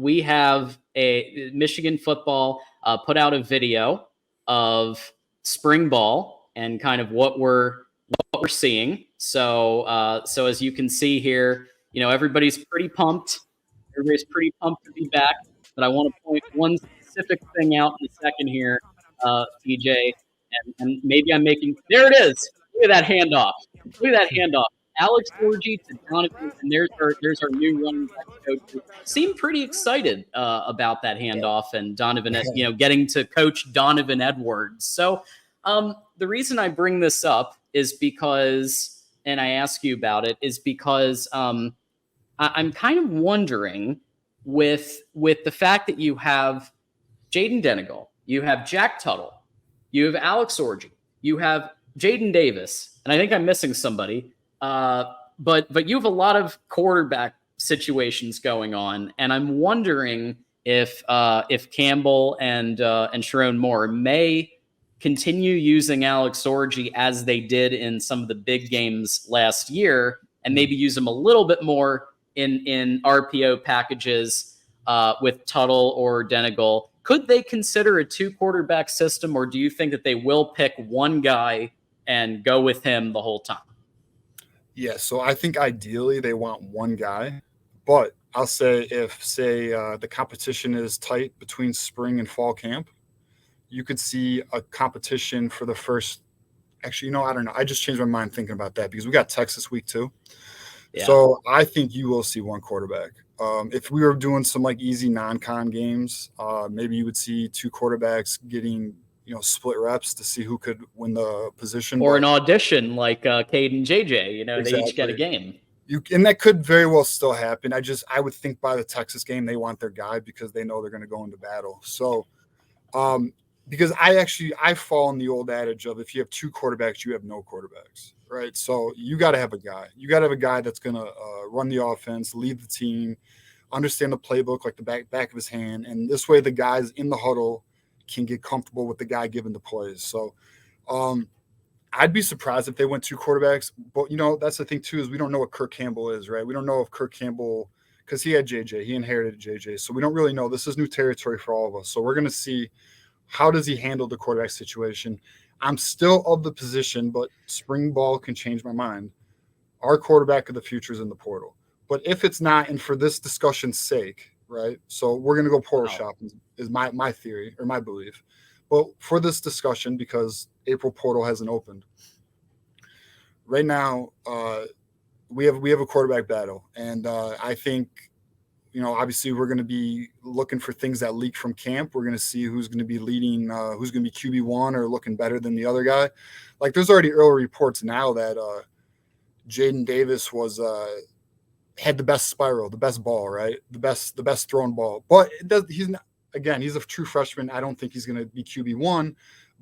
we have a Michigan football put out a video of spring ball and kind of what we're seeing. So so as you can see here, everybody's pretty pumped. Everybody's pretty pumped to be back. But I want to point one specific thing out in a second here, TJ, and maybe I'm making. There it is. Look at that handoff. Look at that handoff. Alex Orgy to Donovan, and there's our new running back coach. Seemed pretty excited about that handoff and Donovan, getting to coach Donovan Edwards. So the reason I bring this up is because, and I ask you about it, is because I'm kind of wondering with the fact that you have Jaden Denegal, you have Jack Tuttle, you have Alex Orgy, you have Jaden Davis, and I think I'm missing somebody. But you have a lot of quarterback situations going on, and I'm wondering if Campbell and Sharon Moore may continue using Alex Orgy as they did in some of the big games last year, and maybe use him a little bit more in RPO packages with Tuttle or Denegal. Could they consider a 2-quarterback system, or do you think that they will pick one guy and go with him the whole time? Yeah, so I think ideally they want one guy, but I'll say if, the competition is tight between spring and fall camp, you could see a competition for the first – actually, I don't know. I just changed my mind thinking about that because we got Texas week 2. Yeah. So I think you will see one quarterback. If we were doing some easy non-con games, maybe you would see 2 quarterbacks getting – split reps to see who could win the position. Or an audition like Cade and JJ, exactly. They each get a game. And that could very well still happen. I would think by the Texas game, they want their guy because they know they're going to go into battle. So, because I fall in the old adage of if you have 2 quarterbacks, you have no quarterbacks, right? So you got to have a guy. You got to have a guy that's going to run the offense, lead the team, understand the playbook like the back of his hand. And this way the guys in the huddle can get comfortable with the guy giving the plays. So I'd be surprised if they went 2 quarterbacks. But, that's the thing, too, is we don't know what Kirk Campbell is, right? We don't know if Kirk Campbell – because he had JJ. He inherited JJ. So we don't really know. This is new territory for all of us. So we're going to see how does he handle the quarterback situation. I'm still of the position, but spring ball can change my mind. Our quarterback of the future is in the portal. But if it's not, and for this discussion's sake, right, so we're going to go portal shopping is my theory or my belief. But for this discussion, because April portal hasn't opened, right now we have a quarterback battle. And I think, obviously we're going to be looking for things that leak from camp. We're going to see who's going to be leading, who's going to be QB1 or looking better than the other guy. There's already early reports now that Jaden Davis was had the best spiral, the best ball, right? The best thrown ball. But he's not, again, he's a true freshman. I don't think he's going to be QB1,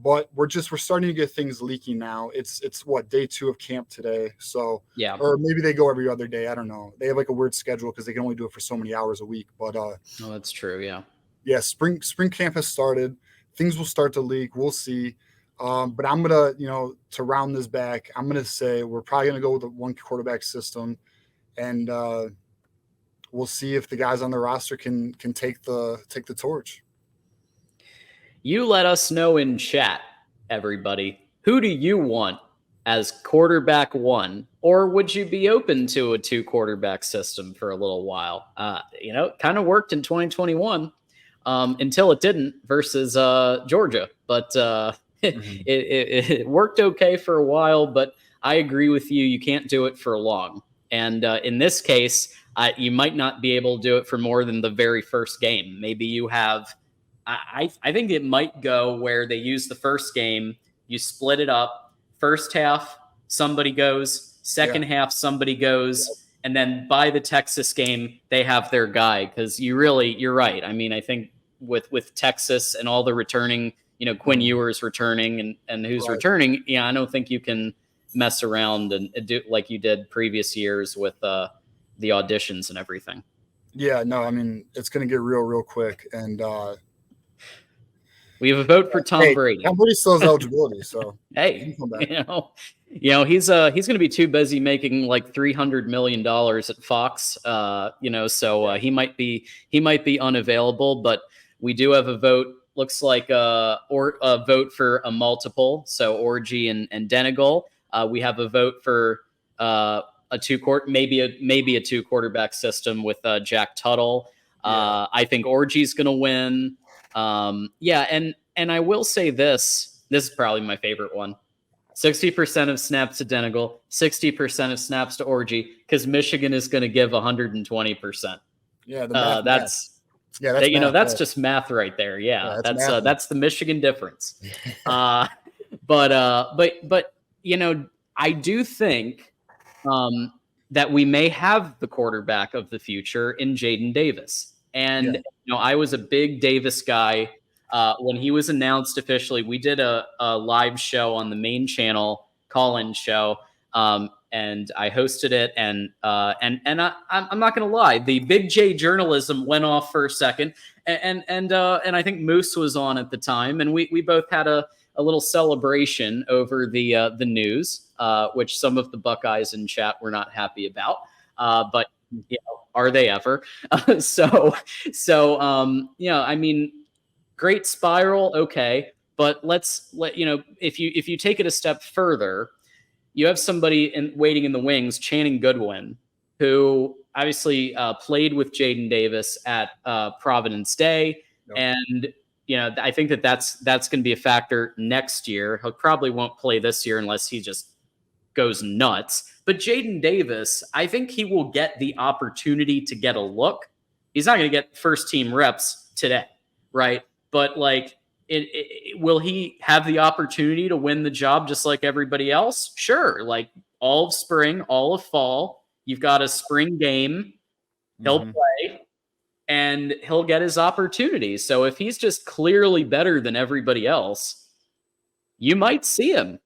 but we're starting to get things leaking now. It's what, day 2 of camp today. So, yeah. Or maybe they go every other day. I don't know. They have a weird schedule because they can only do it for so many hours a week. But no, that's true. Yeah. Yeah. Spring camp has started. Things will start to leak. We'll see. But I'm going to, to round this back, I'm going to say we're probably going to go with a 1 quarterback system. And we'll see if the guys on the roster can take the torch. You let us know in chat, everybody. Who do you want as quarterback 1? Or would you be open to a 2-quarterback system for a little while? It kind of worked in 2021 until it didn't versus Georgia. But it worked okay for a while. But I agree with you. You can't do it for long. And in this case, you might not be able to do it for more than the very first game. Maybe you have I think it might go where they use the first game, you split it up, first half, somebody goes, second half, somebody goes, and then by the Texas game, they have their guy. Because you're right. I mean, I think with Texas and all the returning, Quinn Ewers returning and who's returning, I don't think you can mess around and do like you did previous years with the auditions and everything. Yeah, no, I mean, it's going to get real quick. And We have a vote for Tom Hey, Brady. Tom Brady still has eligibility, so he can Hey, come back. he's going to be too busy making like $300 million at Fox. So he might be unavailable. But we do have a vote. Looks like or a vote for a multiple. So Orgy and Denegal. We have a vote for maybe a two quarterback system with Jack Tuttle. I think Orgy's going to win. And I will say this is probably my favorite one. 60% of snaps to Denegal, 60% of snaps to Orgy, because Michigan is going to give 120%. Yeah, the math. That's math, that's just math right there. Yeah, that's the Michigan difference. But I do think that we may have the quarterback of the future in Jaden Davis. And I was a big Davis guy. When he was announced officially, we did a live show on the main channel, call-in show, and I hosted it. And I'm not going to lie, the Big J journalism went off for a second, and I think Moose was on at the time, and we both had a little celebration over the news, which some of the Buckeyes in chat were not happy about, but are they ever? I mean. Great spiral, okay, but if you take it a step further, you have somebody waiting in the wings, Channing Goodwin, who obviously played with Jaden Davis at Providence Day, and I think that's going to be a factor next year. He probably won't play this year unless he just goes nuts. But Jaden Davis, I think he will get the opportunity to get a look. He's not going to get first team reps today, right? But will he have the opportunity to win the job just like everybody else? Sure. Like all of spring, all of fall, you've got a spring game. He'll play and he'll get his opportunity. So if he's just clearly better than everybody else, you might see him.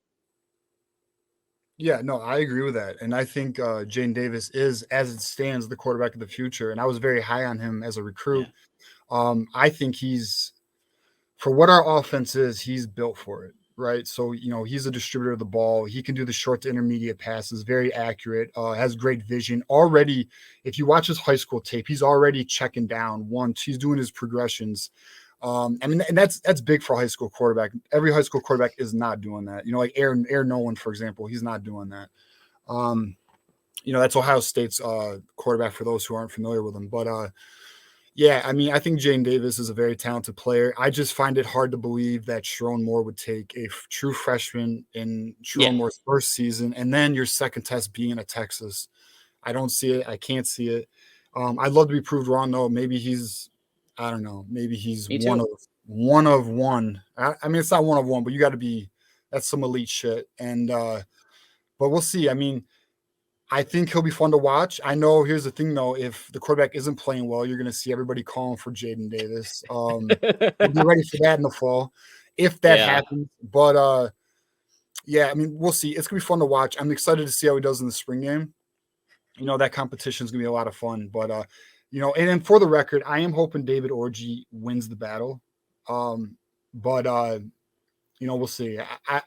Yeah, no, I agree with that. And I think Jaden Davis is, as it stands, the quarterback of the future. And I was very high on him as a recruit. Yeah. I think for what our offense is, he's built for it, right? So, he's a distributor of the ball. He can do the short to intermediate passes, very accurate, has great vision. Already, if you watch his high school tape, he's already checking down once. He's doing his progressions. And that's big for a high school quarterback. Every high school quarterback is not doing that. Like Aaron Nolan, for example, he's not doing that. That's Ohio State's quarterback for those who aren't familiar with him. But yeah, I mean, I think Jaden Davis is a very talented player. I just find it hard to believe that Sharon Moore would take a true freshman in Sharon Moore's first season, and then your second test being at Texas. I don't see it. I can't see it. I'd love to be proved wrong, though. Maybe he's, I don't know. Maybe he's one of one. I mean, it's not one of one, but you got to be. That's some elite shit. And but we'll see. I mean, I think he'll be fun to watch. I know. Here's the thing, though. If the quarterback isn't playing well, you're going to see everybody calling for Jaden Davis. We'll be ready for that in the fall, if that happens. But yeah, I mean, we'll see. It's going to be fun to watch. I'm excited to see how he does in the spring game. That competition is going to be a lot of fun. But and for the record, I am hoping David Orgy wins the battle. But we'll see.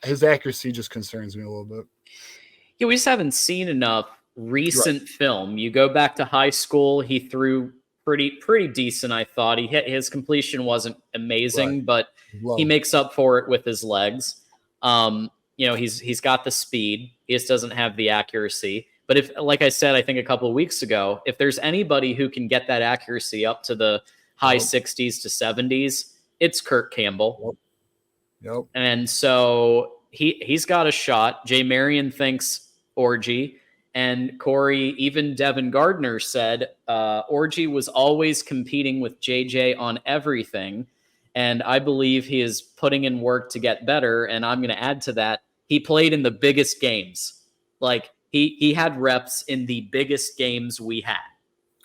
His accuracy just concerns me a little bit. Yeah, we just haven't seen enough recent film. You go back to high school, he threw pretty decent, I thought. His completion wasn't amazing, but he makes up for it with his legs. He's got the speed. He just doesn't have the accuracy. But if, like I said, I think a couple of weeks ago, if there's anybody who can get that accuracy up to the high 60s to 70s, it's Kirk Campbell. Yep. And so he's got a shot. Jay Marion thinks Orgy. And Corey, even Devin Gardner said Orgy was always competing with JJ on everything. And I believe he is putting in work to get better. And I'm going to add to that, he played in the biggest games. Like, he had reps in the biggest games we had.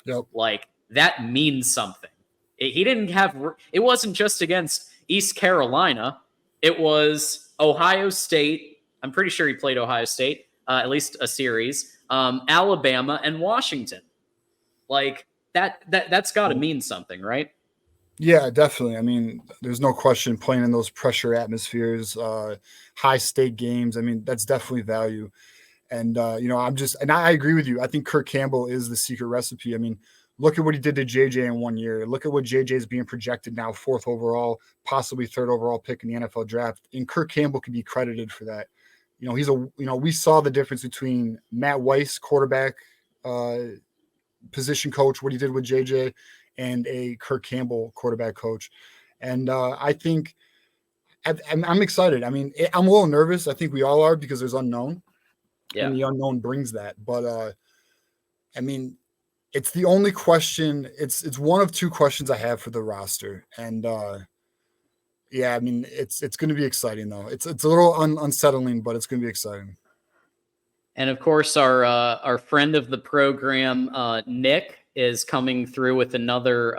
Yep. Like, that means something. It wasn't just against East Carolina. It was Ohio State. I'm pretty sure he played Ohio State, at least a series. Alabama and Washington. Like, that's got to mean something, right? Yeah, definitely. I mean, there's no question playing in those pressure atmospheres, high stake games. I mean, that's definitely value. And and I agree with you. I think Kirk Campbell is the secret recipe. I mean, look at what he did to JJ in 1 year. Look at what JJ is being projected now, fourth overall, possibly third overall pick in the NFL draft. And Kirk Campbell can be credited for that. We saw the difference between Matt Weiss, quarterback position coach, what he did with JJ, and a Kirk Campbell quarterback coach. And I think I'm excited. I mean, I'm a little nervous. I think we all are because there's unknown. Yeah. And the unknown brings that. But I mean, it's the only question. It's one of two questions I have for the roster, and yeah, I mean, it's going to be exciting though. It's a little unsettling, but it's going to be exciting. And of course, our friend of the program, Nick, is coming through with another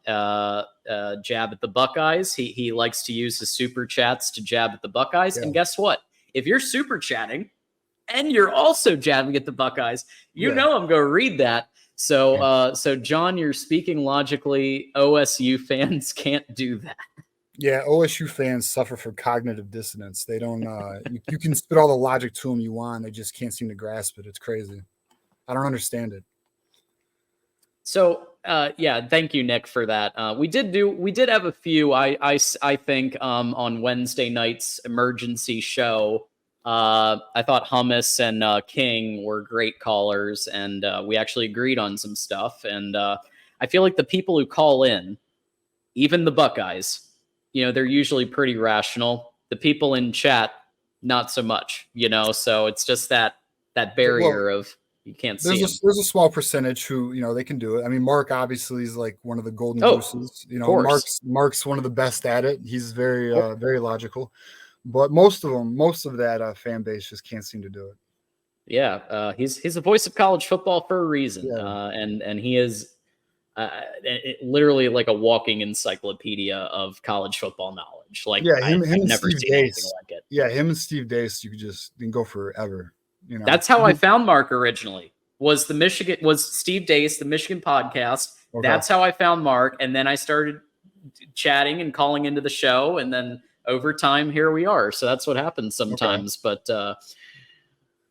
jab at the Buckeyes. He likes to use his super chats to jab at the Buckeyes. Yeah. And guess what? If you're super chatting and you're also jabbing at the Buckeyes, you know I'm going to read that. So, John, you're speaking logically. OSU fans can't do that. Yeah, OSU fans suffer from cognitive dissonance. They don't. You can spit all the logic to them you want. They just can't seem to grasp it. It's crazy. I don't understand it. So, yeah, thank you, Nick, for that. We did have a few. I think on Wednesday night's emergency show. I thought Hummus and King were great callers, and we actually agreed on some stuff. And I feel like the people who call in, even the Buckeyes, they're usually pretty rational. The people in chat, not so much, so it's just that barrier of you can't see them. There's a small percentage who, they can do it. I mean, Mark obviously is like one of the golden gooses. Mark's one of the best at it. He's very, very logical, but most of that fan base just can't seem to do it. Yeah. He's the voice of college football for a reason. Yeah. And he is, literally like a walking encyclopedia of college football knowledge. Like, yeah, I've never seen anything like it. Yeah, him and Steve Dace, you can go forever. That's how I found Mark originally. Was Steve Dace, the Michigan podcast. Okay. That's how I found Mark, and then I started chatting and calling into the show, and then over time, here we are. So that's what happens sometimes. Okay. But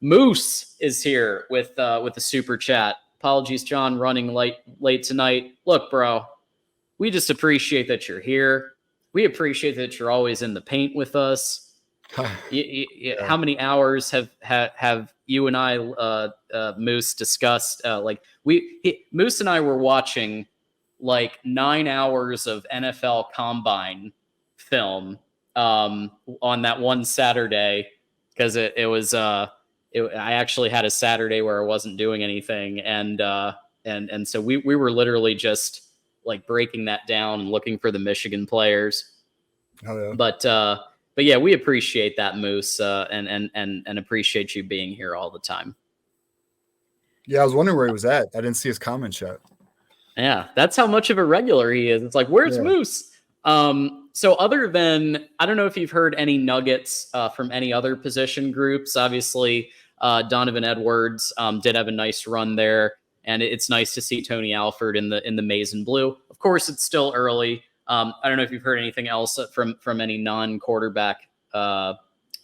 Moose is here with the super chat. Apologies, John, running late tonight. Look, bro, we just appreciate that you're here. We appreciate that you're always in the paint with us. Yeah. How many hours have you and I, Moose, discussed? Moose and I were watching like 9 hours of NFL Combine film on that one Saturday because it was. I actually had a Saturday where I wasn't doing anything, and so we were literally just like breaking that down, looking for the Michigan players. Oh, yeah. But yeah, we appreciate that, Moose, and appreciate you being here all the time. Yeah, I was wondering where he was at. I didn't see his comment yet. Yeah, that's how much of a regular he is. It's like, where's Moose? So other than, I don't know if you've heard any nuggets from any other position groups. Obviously, Donovan Edwards did have a nice run there, and it's nice to see Tony Alford in the maize and blue. Of course, it's still early. I don't know if you've heard anything else from any non-quarterback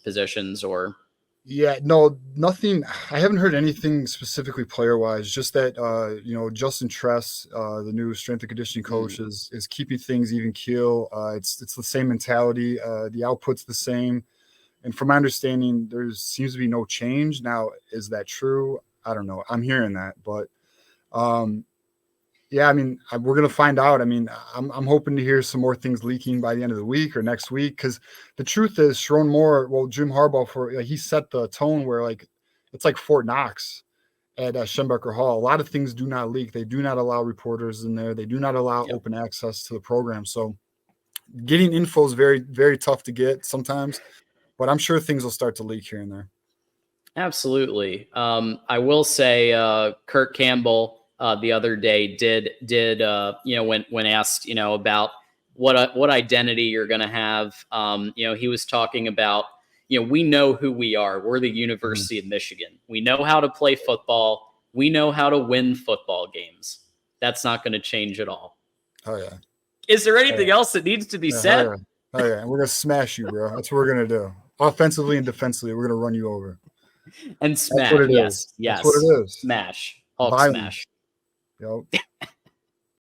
positions or. Yeah, no, nothing. I haven't heard anything specifically player-wise. Just that Justin Tress, the new strength and conditioning coach, is keeping things even keel. It's the same mentality. The output's the same, and from my understanding, there seems to be no change. Now, is that true? I don't know. I'm hearing that, but yeah, I mean, we're gonna find out. I mean, I'm hoping to hear some more things leaking by the end of the week or next week, because the truth is, Sharon Moore, Jim Harbaugh, he set the tone where it's like Fort Knox at Schembecker Hall. A lot of things do not leak. They do not allow reporters in there. They do not allow open access to the program. So getting info is very, very tough to get sometimes, but I'm sure things will start to leak here and there. Absolutely. I will say, Kirk Campbell. The other day did when asked about what identity you're going to have, he was talking about we know who we are. We're the University of Michigan. We know how to play football. We know how to win football games. That's not going to change at all. Oh yeah. Is there anything else that needs to be said? Oh yeah, and we're gonna smash you, bro. That's what we're gonna do. Offensively and defensively, we're gonna run you over. And smash. That's what it yes, is. yes. That's what it is. Smash. Hulk Violence. smash. Yep.